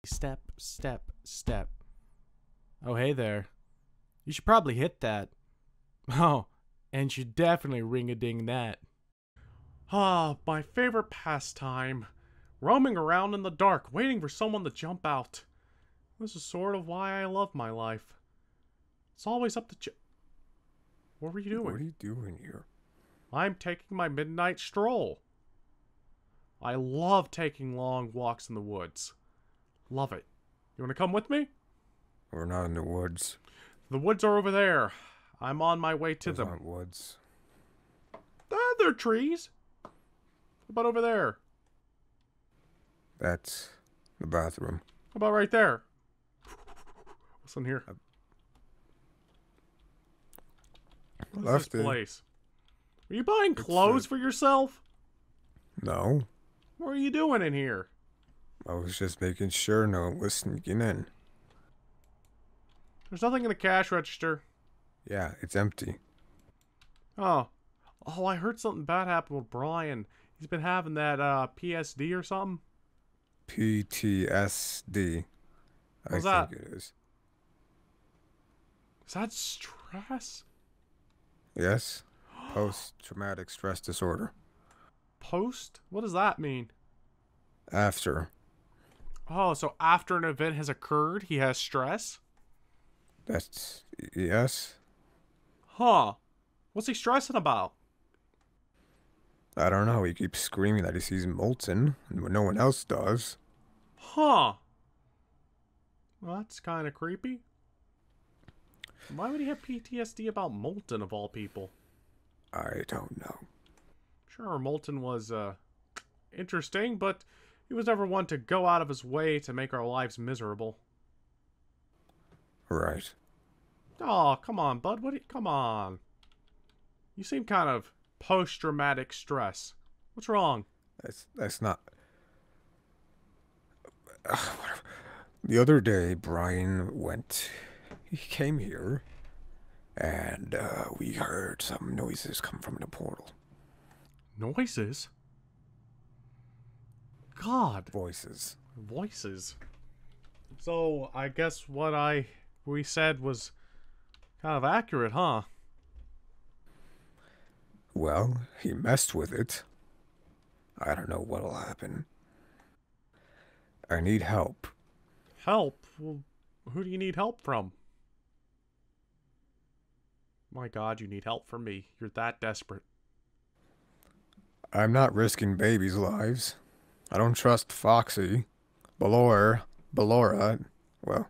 Step, step, step. Oh, hey there. You should probably hit that. Oh, and you definitely ring-a-ding that. Ah, my favorite pastime. Roaming around in the dark, waiting for someone to jump out. This is sort of why I love my life. It's always up to What were you doing? What are you doing here? I'm taking my midnight stroll. I love taking long walks in the woods. Love it. You want to come with me? We're not in the woods. The woods are over there. I'm on my way to Those them. aren't woods. They're trees. What about over there? That's the bathroom. How about right there? What's in here? What's Lefty. this place? Are you buying clothes for yourself? No. What are you doing in here? I was just making sure no one was sneaking in. There's nothing in the cash register. Yeah, it's empty. Oh. Oh, I heard something bad happen with Brian. He's been having that PSD or something. PTSD. What's I that? think it is. Is that stress? Yes. Post-traumatic stress disorder. Post? What does that mean? After. Oh, so after an event has occurred, he has stress? That's... yes. Huh. What's he stressing about? I don't know. He keeps screaming that he sees molten, and when no one else does. Huh. Well, that's kind of creepy. Why would he have PTSD about Molten, of all people? I don't know. Sure, Molten was, interesting, but he was never one to go out of his way to make our lives miserable. Right. Oh, come on, bud. Come on. You seem kind of post-traumatic stress. What's wrong? That's not... whatever. The other day, Brian he came here, and we heard some noises come from the portal. Noises? God. Voices. Voices. So, I guess what we said was kind of accurate, huh? Well, he messed with it. I don't know what'll happen. I need help. Help? Well, who do you need help from? My God, you need help from me. You're that desperate. I'm not risking babies' lives. I don't trust Foxy. Ballora. Well,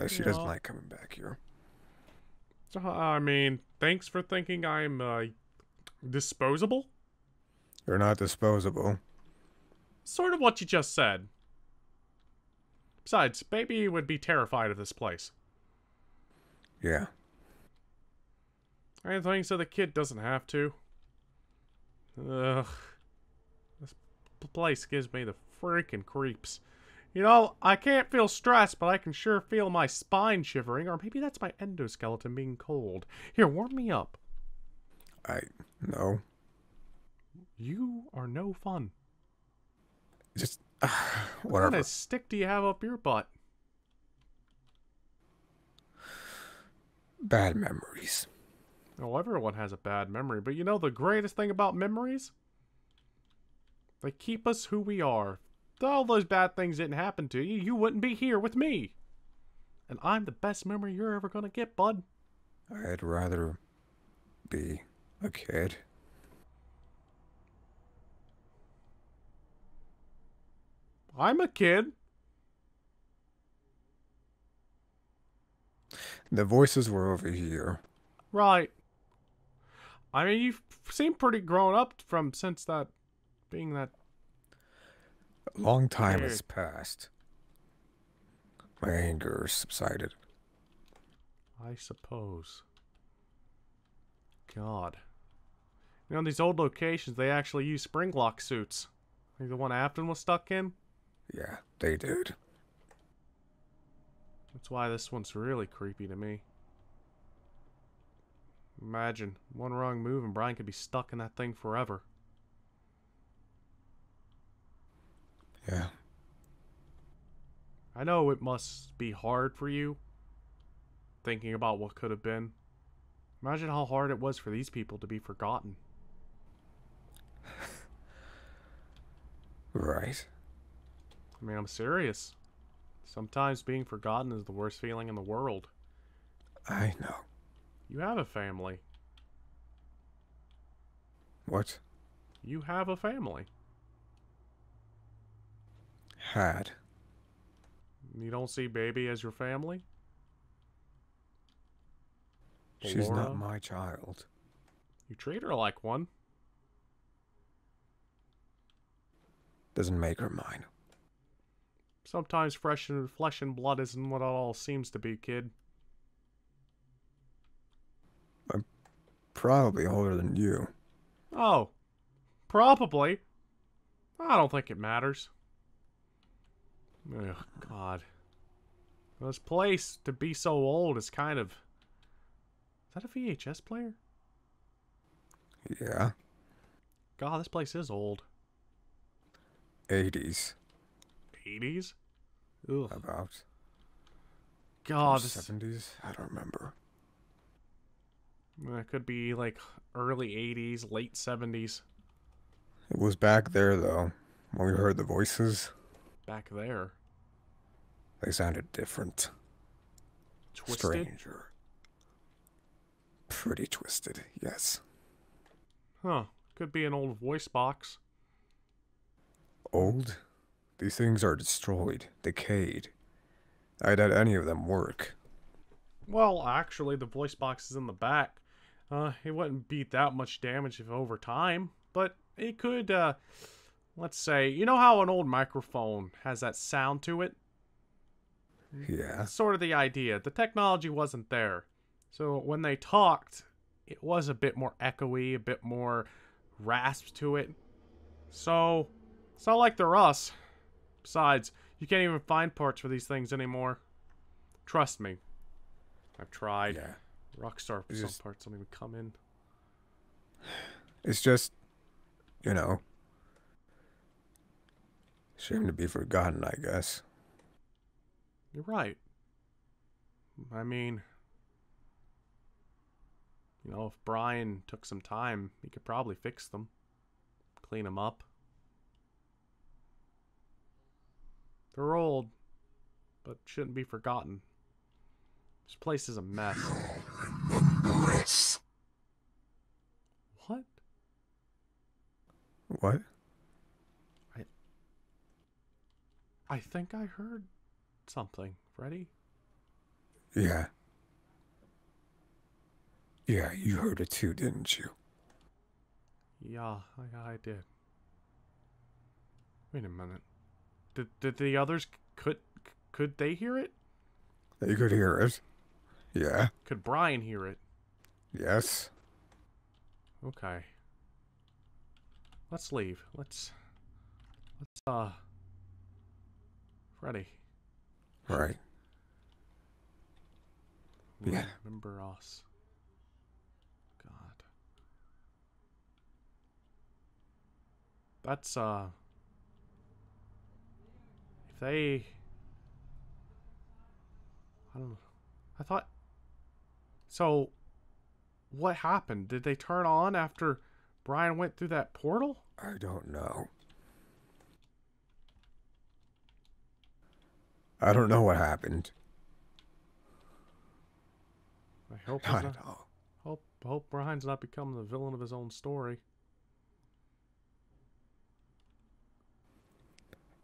she doesn't like coming back here. I mean, thanks for thinking I'm, disposable? You're not disposable. Sort of what you just said. Besides, baby would be terrified of this place. Yeah. I think so the kid doesn't have to. Ugh. This place gives me the freaking creeps. You know, I can't feel stress, but I can sure feel my spine shivering, or maybe that's my endoskeleton being cold. Here, warm me up. No. You are no fun. Just, What whatever. kind of stick do you have up your butt? Bad memories. Oh, everyone has a bad memory, but you know the greatest thing about memories? They keep us who we are. If all those bad things didn't happen to you, you wouldn't be here with me. And I'm the best memory you're ever gonna get, bud. I'd rather be a kid. I'm a kid. The voices were over here. Right. I mean, you seem pretty grown up since that being that. A long time has passed. My anger subsided. I suppose. God. You know, in these old locations, they actually use spring lock suits. Like the one Afton was stuck in? Yeah, they did. That's why this one's really creepy to me. Imagine, one wrong move and Brian could be stuck in that thing forever. Yeah. I know it must be hard for you, thinking about what could have been. Imagine how hard it was for these people to be forgotten. Right. I mean, I'm serious. Sometimes being forgotten is the worst feeling in the world. I know. You have a family. What? You have a family. Had. You don't see baby as your family? She's Laura? not my child. You treat her like one. Doesn't make her mine. Sometimes flesh and blood isn't what it all seems to be, kid. I'm probably older than you. Oh, probably. I don't think it matters. Ugh, God. This place, to be so old, is kind of... Is that a VHS player? Yeah. God, this place is old. 80s. 80s? Ugh. About. God, 70s? I don't remember. It could be like early 80s, late 70s. It was back there, though, when we heard the voices. Back there. They sounded different. Twisted? Stranger. Pretty twisted, yes. Huh. Could be an old voice box. Old? These things are destroyed, decayed. I doubt any of them work. Well, actually, the voice box is in the back. It wouldn't be that much damage if over time, but it could, let's say, you know how an old microphone has that sound to it? Yeah. That's sort of the idea. The technology wasn't there. So when they talked, it was a bit more echoey, a bit more rasp to it. So, it's not like they're us. Besides, you can't even find parts for these things anymore. Trust me. I've tried. Yeah. Rockstar, some parts don't even come in. It's just, you know, shame to be forgotten, I guess. You're right. I mean, you know, if Brian took some time, he could probably fix them. Clean them up. They're old, but shouldn't be forgotten. This place is a mess. What? What? I think I heard something, Freddy. Yeah. Yeah, you heard it too, didn't you? Yeah, I did. Wait a minute. Did the others could they hear it? They could hear it. Yeah. Could Brian hear it? Yes. Okay. Let's leave. Let's Freddy. Right. Yeah. Remember us. God. That's if they, I don't know. I thought, so what happened? Did they turn on after Brian went through that portal? I don't know. I don't know what happened. I hope Not at all. hope Brian's not becoming the villain of his own story.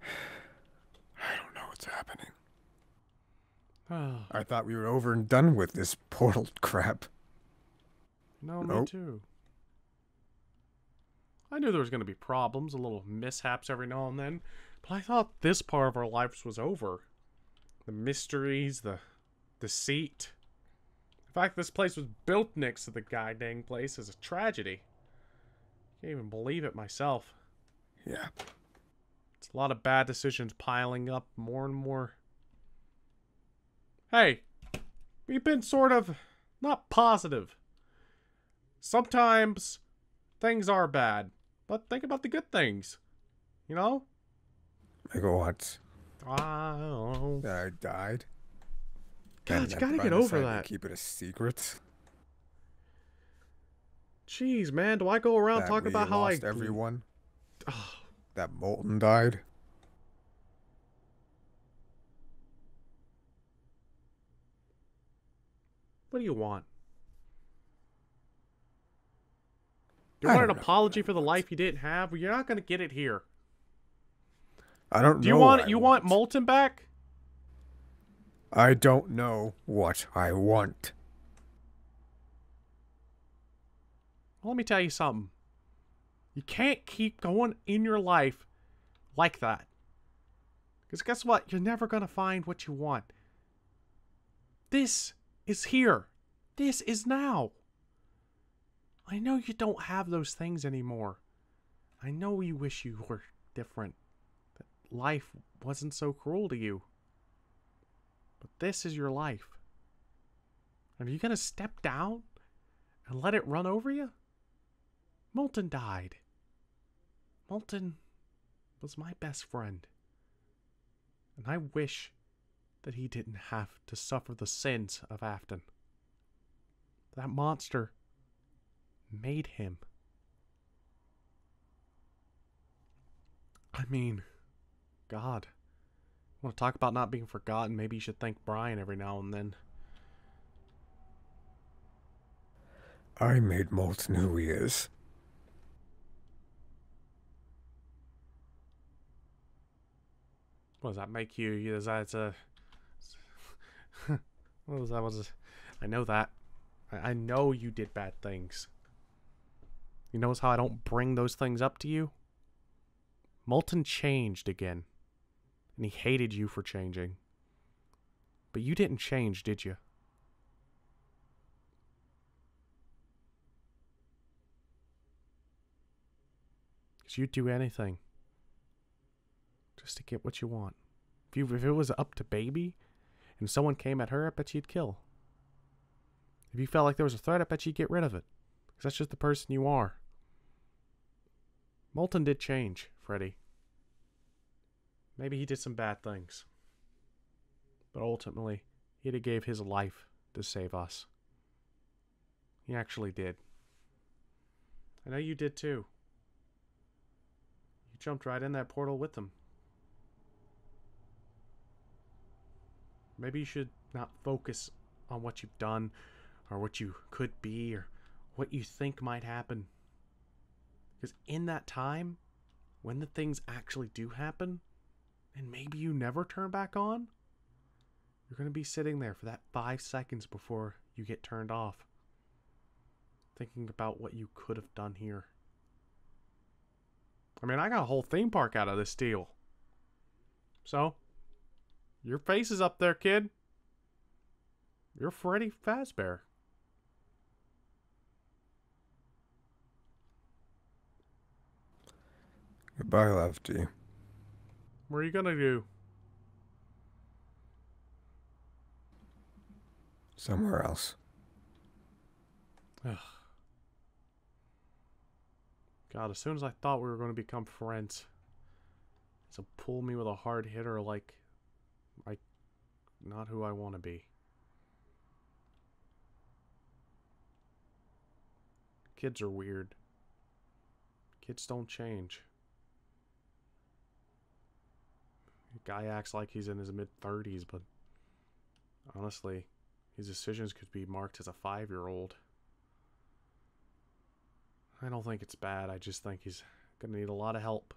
I don't know what's happening. No, I thought we were over and done with this portal crap. me Nope. too. I knew there was going to be problems, a little mishaps every now and then, but I thought this part of our lives was over. The mysteries, the deceit. In fact, this place was built next to the goddamn place is a tragedy. Can't even believe it myself. Yeah. It's a lot of bad decisions piling up more and more. Hey, we've been sort of not positive. Sometimes things are bad, but think about the good things. You know? Like what? I don't know. that I died. God, And you that gotta Brian get over decided that. to keep it a secret. Jeez, man, do I go around That talking we about how I lost everyone. Oh, That Molten died. what do you want? You I want an don't know apology what I for the want. life you didn't have? Well, you're not gonna get it here. I don't Do know you what want I you want. want Molten back? I don't know what I want. Well, let me tell you something. You can't keep going in your life like that. Because guess what? You're never going to find what you want. This is here. This is now. I know you don't have those things anymore. I know you wish you were different. That life wasn't so cruel to you. But this is your life. Are you going to step down and let it run over you? Molten died. Molten was my best friend. And I wish that he didn't have to suffer the sins of Afton. That monster made him. I mean, God. Want to talk about not being forgotten? Maybe you should thank Brian every now and then. I made Molten who he is. What does that make you? Is that what was that? I know that. I know you did bad things. You notice how I don't bring those things up to you? Molten changed again. And he hated you for changing. But you didn't change, did you? Because you'd do anything. Just to get what you want. If it was up to Baby, and someone came at her, I bet you'd kill. If you felt like there was a threat, I bet you'd get rid of it. Because that's just the person you are. Molten did change, Freddy. Maybe he did some bad things. But ultimately, he gave his life to save us. He actually did. I know you did too. You jumped right in that portal with him. Maybe you should not focus on what you've done, or what you could be, or what you think might happen. Because in that time, when the things actually do happen, and maybe you never turn back on, you're going to be sitting there for that 5 seconds before you get turned off, thinking about what you could have done here. I mean, I got a whole theme park out of this deal. So, your face is up there, kid. You're Freddy Fazbear. Goodbye, Lefty. What are you gonna do? Somewhere else. Ugh. God, as soon as I thought we were going to become friends, it's a pull me with a hard hitter like not who I want to be. Kids are weird. Kids don't change. The guy acts like he's in his mid-30s, but honestly, his decisions could be marked as a 5-year-old. I don't think it's bad. I just think he's going to need a lot of help.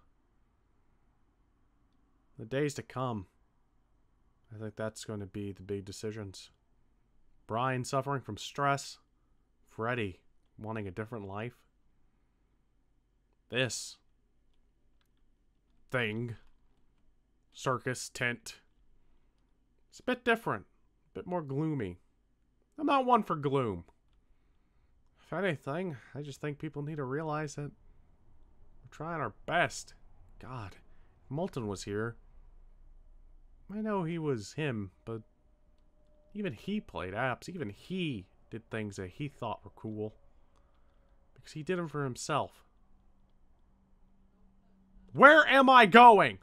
The days to come, I think that's going to be the big decisions. Brian suffering from stress. Freddy wanting a different life. This thing, circus tent, it's a bit different, a bit more gloomy. I'm not one for gloom. If anything, I just think people need to realize that we're trying our best. God, if Molten was here, I know he was him, but even he played apps. Even he did things that he thought were cool. Because he did them for himself. Where am I going?